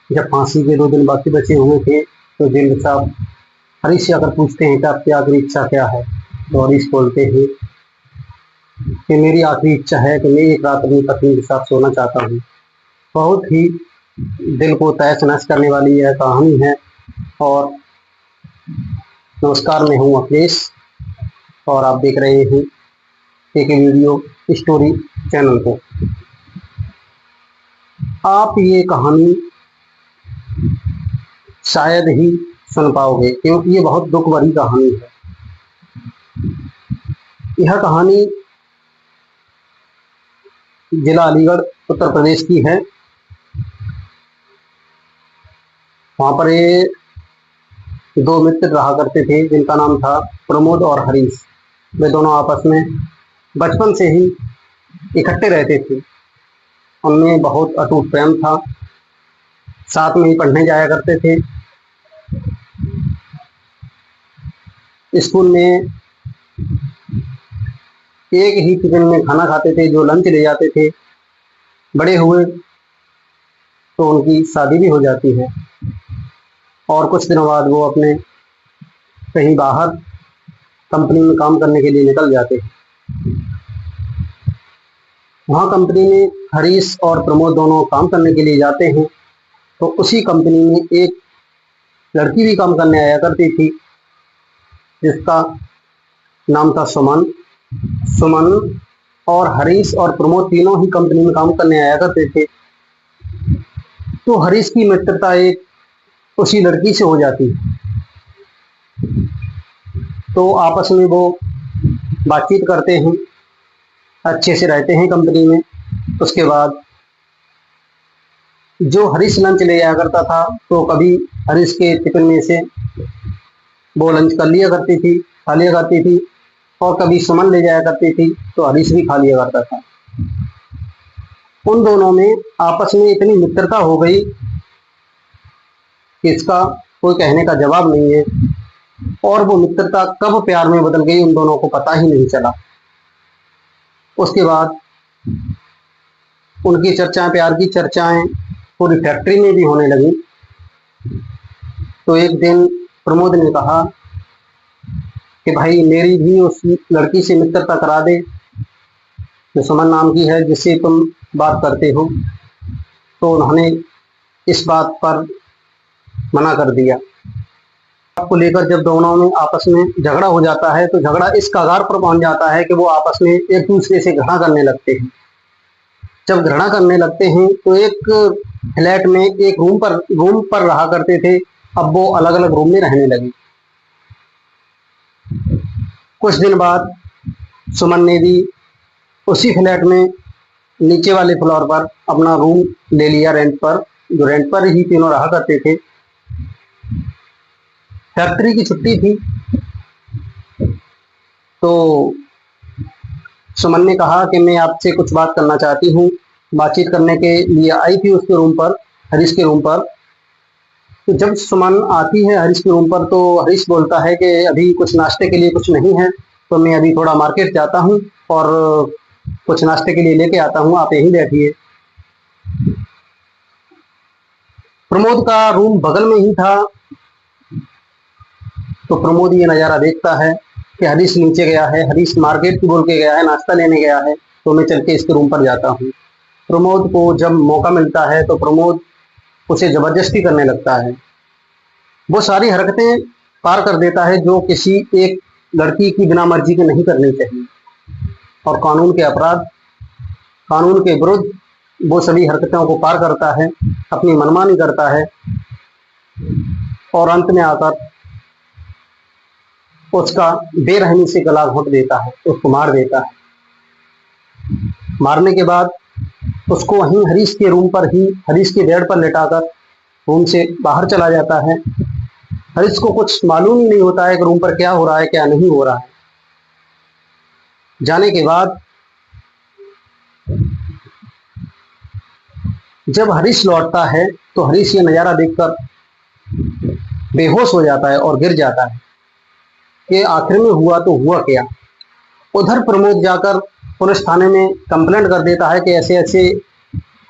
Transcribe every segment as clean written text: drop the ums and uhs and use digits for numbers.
जब फांसी के 2 दिन बाकी बचे हुए थे तो जेल साहब हरीश से आकर पूछते हैं कि आपकी आखिरी इच्छा क्या है। तो हरीश बोलते हैं कि मेरी आखिरी इच्छा है कि मैं एक रात अपनी पत्नी के साथ सोना चाहता हूँ। बहुत ही दिल को तहस नहस करने वाली यह कहानी है। और नमस्कार, मैं हूँ अखिलेश और आप देख रहे हैं एक वीडियो स्टोरी चैनल को। आप ये कहानी शायद ही सुन पाओगे क्योंकि ये बहुत दुख भरी कहानी है। यह कहानी जिला अलीगढ़ उत्तर प्रदेश की है। वहां पर ये 2 मित्र रहा करते थे जिनका नाम था प्रमोद और हरीश। वे दोनों आपस में बचपन से ही इकट्ठे रहते थे। उनमें बहुत अटूट प्रेम था। साथ में ही पढ़ने जाया करते थे। स्कूल में एक ही टिफिन में खाना खाते थे, जो लंच ले जाते थे। बड़े हुए तो उनकी शादी भी हो जाती है और कुछ दिनों बाद वो अपने कहीं बाहर कंपनी में काम करने के लिए निकल जाते हैं। वहाँ कंपनी में हरीश और प्रमोद दोनों काम करने के लिए जाते हैं। तो उसी कंपनी में एक लड़की भी काम करने आया करती थी जिसका नाम था सुमन। सुमन और हरीश और प्रमोद तीनों ही कंपनी में काम करने आया करते थे। तो हरीश की मित्रता एक उसी लड़की से हो जाती है। तो आपस में वो बातचीत करते हैं, अच्छे से रहते हैं कंपनी में। उसके बाद जो हरीश लंच ले आया करता था तो कभी हरीश के टिफिन में से वो लंच कर लिया करती थी, खा लिया करती थी, और कभी सुमन ले जाया करती थी तो हरीश भी खा लिया करता था। उन दोनों में आपस में इतनी मित्रता हो गई कि इसका कोई कहने का जवाब नहीं है। और वो मित्रता कब प्यार में बदल गई उन दोनों को पता ही नहीं चला। उसके बाद उनकी चर्चाएं, प्यार की चर्चाएं पूरी फैक्ट्री में भी होने लगी। तो एक दिन प्रमोद ने कहा कि भाई मेरी भी उस लड़की से मित्रता करा दे जो सुमन नाम की है, जिससे तुम बात करते हो। तो उन्होंने इस बात पर मना कर दिया। आपको लेकर जब दोनों में आपस में झगड़ा हो जाता है तो झगड़ा इस कगार पर पहुंच जाता है कि वो आपस में एक दूसरे से घृणा करने लगते हैं। जब घृणा करने लगते हैं तो एक फ्लैट में एक रूम पर रहा करते थे, अब वो अलग अलग रूम में रहने लगे। कुछ दिन बाद सुमन ने भी उसी फ्लैट में नीचे वाले फ्लोर पर अपना रूम ले लिया रेंट पर, जो रेंट पर ही तीनों रहा करते थे। फैक्ट्री की छुट्टी थी तो सुमन ने कहा कि मैं आपसे कुछ बात करना चाहती हूँ। बातचीत करने के लिए आई थी उसके रूम पर, हरीश के रूम पर। तो जब सुमन आती है हरीश के रूम पर तो हरीश बोलता है कि अभी कुछ नाश्ते के लिए कुछ नहीं है, तो मैं अभी थोड़ा मार्केट जाता हूँ और कुछ नाश्ते के लिए लेके आता हूँ, आप यहीं बैठिए। प्रमोद का रूम बगल में ही था। तो प्रमोद ये नज़ारा देखता है कि हरीश नीचे गया है, हरीश मार्केट की बोल के गया है, नाश्ता लेने गया है, तो मैं चल के इसके रूम पर जाता हूँ। प्रमोद को जब मौका मिलता है तो प्रमोद उसे जबरदस्ती करने लगता है। वो सारी हरकतें पार कर देता है जो किसी एक लड़की की बिना मर्जी के नहीं करनी चाहिए, और कानून के अपराध, कानून के विरुद्ध वो सभी हरकतों को पार करता है, अपनी मनमानी करता है और अंत में आकर उसका बेरहमी से गला घोंट देता है, उसको मार देता है। मारने के बाद उसको वहीं हरीश के रूम पर ही, हरीश के बेड पर लेटाकर रूम से बाहर चला जाता है। हरीश को कुछ मालूम ही नहीं होता है कि रूम पर क्या हो रहा है, क्या नहीं हो रहा है। जाने के बाद जब हरीश लौटता है तो हरीश ये नज़ारा देखकर बेहोश हो जाता है और गिर जाता है कि आखिर में हुआ तो हुआ क्या। उधर प्रमोद जाकर पुलिस थाने में कंप्लेंट कर देता है कि ऐसे ऐसे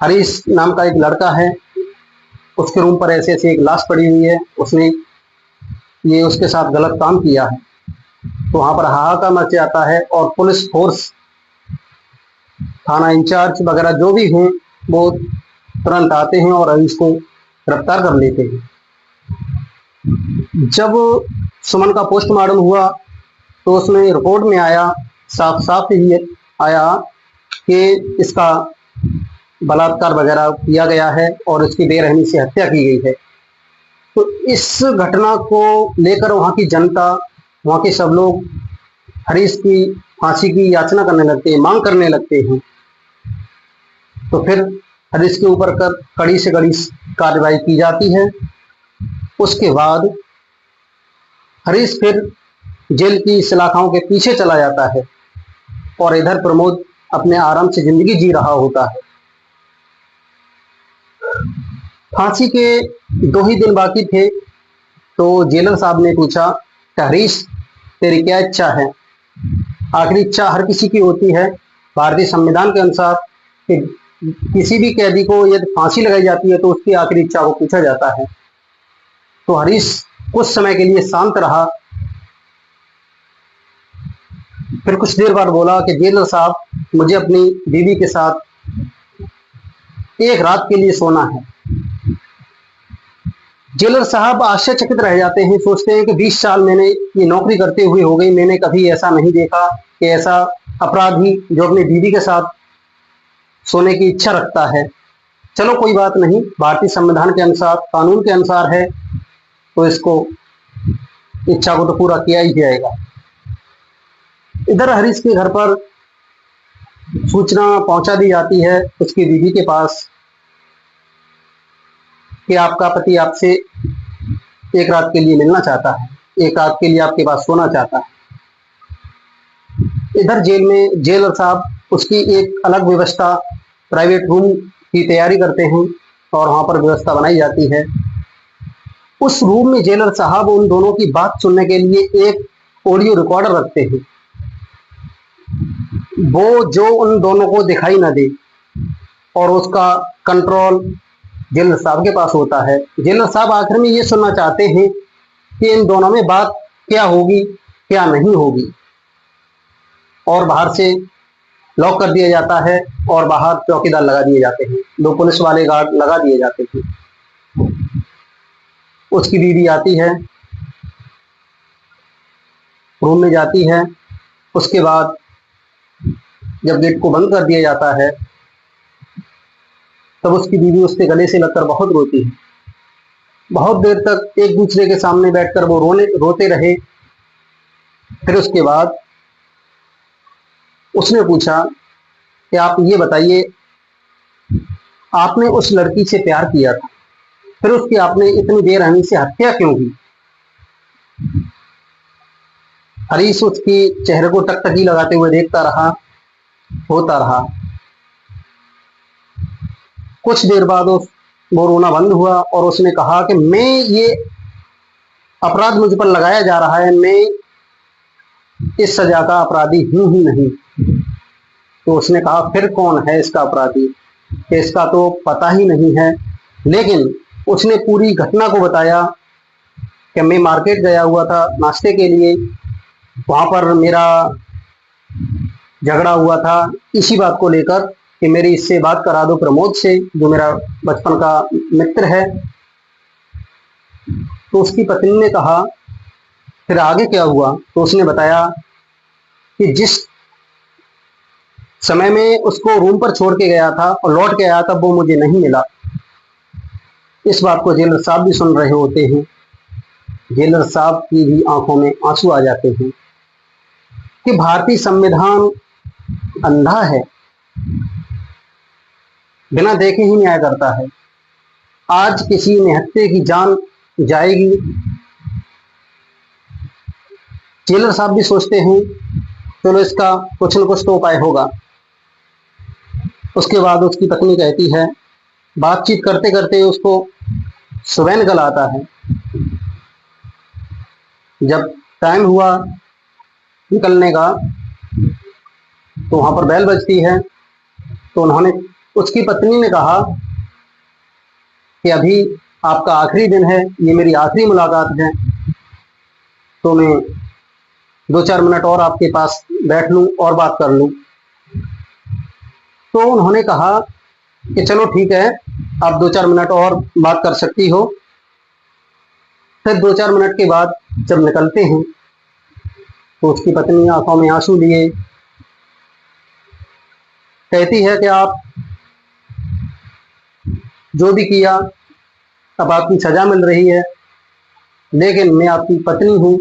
हरीश नाम का एक लड़का है उसके रूम पर ऐसे ऐसे एक लाश पड़ी हुई है, उसने ये उसके साथ गलत काम किया है। तो वहां पर हाहाकार मच जाता है और पुलिस फोर्स, थाना इंचार्ज वगैरह जो भी हैं वो तुरंत आते हैं और इसको गिरफ्तार कर लेते हैं। जब सुमन का पोस्टमार्टम हुआ तो उसमें रिपोर्ट में आया, साफ साफ ही आया कि इसका बलात्कार वगैरह किया गया है और इसकी बेरहमी से हत्या की गई है। तो इस घटना को लेकर वहां की जनता, वहां के सब लोग हरीश की फांसी की याचना करने लगते हैं, मांग करने लगते हैं। तो फिर हरीश के ऊपर कड़ी से कड़ी कार्रवाई की जाती है। उसके बाद हरीश फिर जेल की सलाखाओं के पीछे चला जाता है और इधर प्रमोद अपने आराम से जिंदगी जी रहा होता है। फांसी के 2 ही दिन बाकी थे तो जेलर साहब ने पूछा, हरीश तेरी क्या इच्छा है? आखिरी इच्छा हर किसी की होती है। भारतीय संविधान के अनुसार कि किसी भी कैदी को यदि फांसी लगाई जाती है तो उसकी आखिरी इच्छा को पूछा जाता है। तो हरीश कुछ समय के लिए शांत रहा, फिर कुछ देर बाद बोला कि जेलर साहब, मुझे अपनी बीवी के साथ एक रात के लिए सोना है। जेलर साहब आश्चर्यचकित रह जाते हैं, सोचते हैं कि 20 साल मैंने ये नौकरी करते हुए हो गई, मैंने कभी ऐसा नहीं देखा कि ऐसा अपराधी जो अपनी बीवी के साथ सोने की इच्छा रखता है। चलो कोई बात नहीं, भारतीय संविधान के अनुसार, कानून के अनुसार है तो इसको इच्छा को तो पूरा किया ही जाएगा। इधर हरीश के घर पर सूचना पहुंचा दी जाती है उसकी बीवी के पास कि आपका पति आपसे एक रात के लिए मिलना चाहता है, एक रात के लिए आपके पास सोना चाहता है। इधर जेल में जेलर साहब उसकी एक अलग व्यवस्था, प्राइवेट रूम की तैयारी करते हैं और वहां पर व्यवस्था बनाई जाती है। उस रूम में जेलर साहब उन दोनों की बात सुनने के लिए एक ऑडियो रिकॉर्डर रखते हैं, वो जो उन दोनों को दिखाई ना दे, और उसका कंट्रोल जेलर साहब के पास होता है। जेलर साहब आखिर में ये सुनना चाहते हैं कि इन दोनों में बात क्या होगी, क्या नहीं होगी, और बाहर से लॉक कर दिया जाता है और बाहर चौकीदार लगा दिए जाते हैं, 2 पुलिस वाले गार्ड लगा दिए जाते हैं। उसकी बीवी आती है, रूम में जाती है, उसके बाद जब गेट को बंद कर दिया जाता है तब उसकी बीवी उसके गले से लगकर बहुत रोती है। बहुत देर तक एक दूसरे के सामने बैठकर वो रोते रहे। फिर उसके बाद उसने पूछा कि आप ये बताइए, आपने उस लड़की से प्यार किया था, फिर उसकी आपने इतनी बेरहमी से हत्या क्यों की? हरीश उसकी चेहरे को टकटकी लगाते हुए देखता रहा, होता रहा। कुछ देर बाद वो रोना बंद हुआ और उसने कहा कि मैं ये अपराध मुझ पर लगाया जा रहा है, मैं इस सजा का अपराधी हूं ही नहीं। तो उसने कहा, फिर कौन है इसका अपराधी? इसका तो पता ही नहीं है। लेकिन उसने पूरी घटना को बताया कि मैं मार्केट गया हुआ था नाश्ते के लिए, वहां पर मेरा झगड़ा हुआ था इसी बात को लेकर कि मेरी इससे बात करा दो, प्रमोद से, जो मेरा बचपन का मित्र है। तो उसकी पत्नी ने कहा, फिर आगे क्या हुआ? तो उसने बताया कि जिस समय में उसको रूम पर छोड़ के गया था और लौट के आया तब वो मुझे नहीं मिला। इस बात को जेलर साहब भी सुन रहे होते हैं। जेलर साहब की भी आंखों में आंसू आ जाते हैं कि भारतीय संविधान अंधा है, बिना देखे ही न्याय करता है। आज किसी निहत्थे की जान जाएगी, जेलर साहब भी सोचते हैं चलो इसका कुछ न कुछ तो उपाय होगा। उसके बाद उसकी पत्नी कहती है, बातचीत करते करते उसको सुबह निकल आता है। जब टाइम हुआ निकलने का तो वहां पर बेल बजती है। तो उसकी पत्नी ने कहा कि अभी आपका आखिरी दिन है, ये मेरी आखिरी मुलाकात है, तो मैं 2-4 मिनट और आपके पास बैठ लूं और बात कर लूं। तो उन्होंने कहा कि चलो ठीक है, आप 2-4 मिनट और बात कर सकती हो। फिर 2-4 मिनट के बाद जब निकलते हैं तो उसकी पत्नी आंखों में आंसू लिए कहती है कि आप जो भी किया, अब आपकी सजा मिल रही है, लेकिन मैं आपकी पत्नी हूं,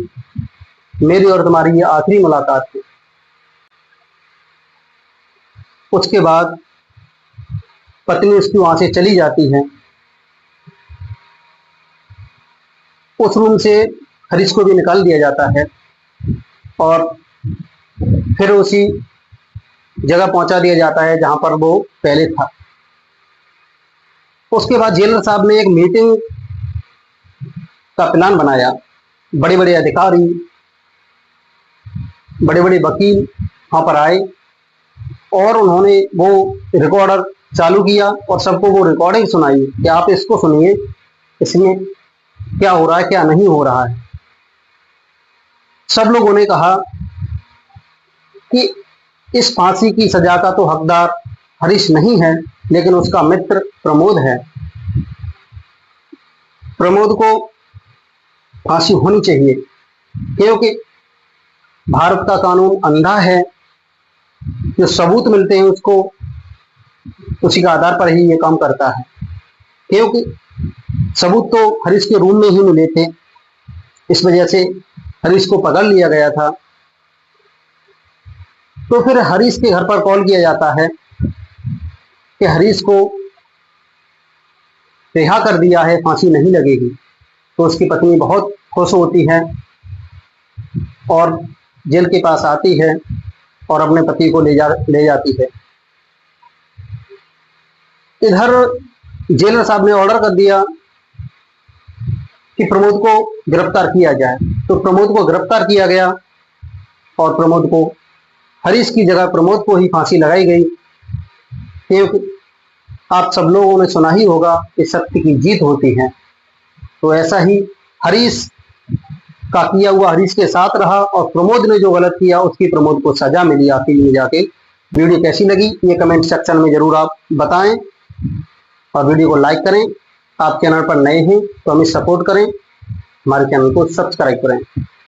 मेरी और तुम्हारी ये आखिरी मुलाकात है। उसके बाद पत्नी उसकी वहां से चली जाती है। उस रूम से हरीश को भी निकाल दिया जाता है और फिर उसी जगह पहुंचा दिया जाता है जहां पर वो पहले था। उसके बाद जेलर साहब ने एक मीटिंग का प्लान बनाया। बड़े बड़े अधिकारी, बड़े बड़े वकील वहां पर आए और उन्होंने वो रिकॉर्डर चालू किया और सबको वो रिकॉर्डिंग सुनाई कि आप इसको सुनिए, इसमें क्या हो रहा है, क्या नहीं हो रहा है। सब लोगों ने कहा कि इस फांसी की सजा का तो हकदार हरीश नहीं है, लेकिन उसका मित्र प्रमोद है। प्रमोद को फांसी होनी चाहिए, क्योंकि भारत का कानून अंधा है, जो सबूत मिलते हैं उसको उसी के आधार पर ही ये काम करता है। क्योंकि सबूत तो हरीश के रूम में ही मिले थे, इस वजह से हरीश को पकड़ लिया गया था। तो फिर हरीश के घर पर कॉल किया जाता है कि हरीश को रिहा कर दिया है, फांसी नहीं लगेगी। तो उसकी पत्नी बहुत खुश होती है और जेल के पास आती है और अपने पति को ले जाती है। इधर जेलर साहब ने ऑर्डर कर दिया कि प्रमोद को गिरफ्तार किया जाए। तो प्रमोद को गिरफ्तार किया गया और प्रमोद को, हरीश की जगह प्रमोद को ही फांसी लगाई गई। क्योंकि आप सब लोगों ने सुना ही होगा कि सत्य की जीत होती है। तो ऐसा ही हरीश का किया हुआ हरीश के साथ रहा और प्रमोद ने जो गलत किया उसकी प्रमोद को सजा मिली आखिर में जाके। वीडियो कैसी लगी ये कमेंट सेक्शन में जरूर आप बताएं और वीडियो को लाइक करें। आप चैनल पर नए हैं तो हमें सपोर्ट करें, हमारे चैनल को सब्सक्राइब करें।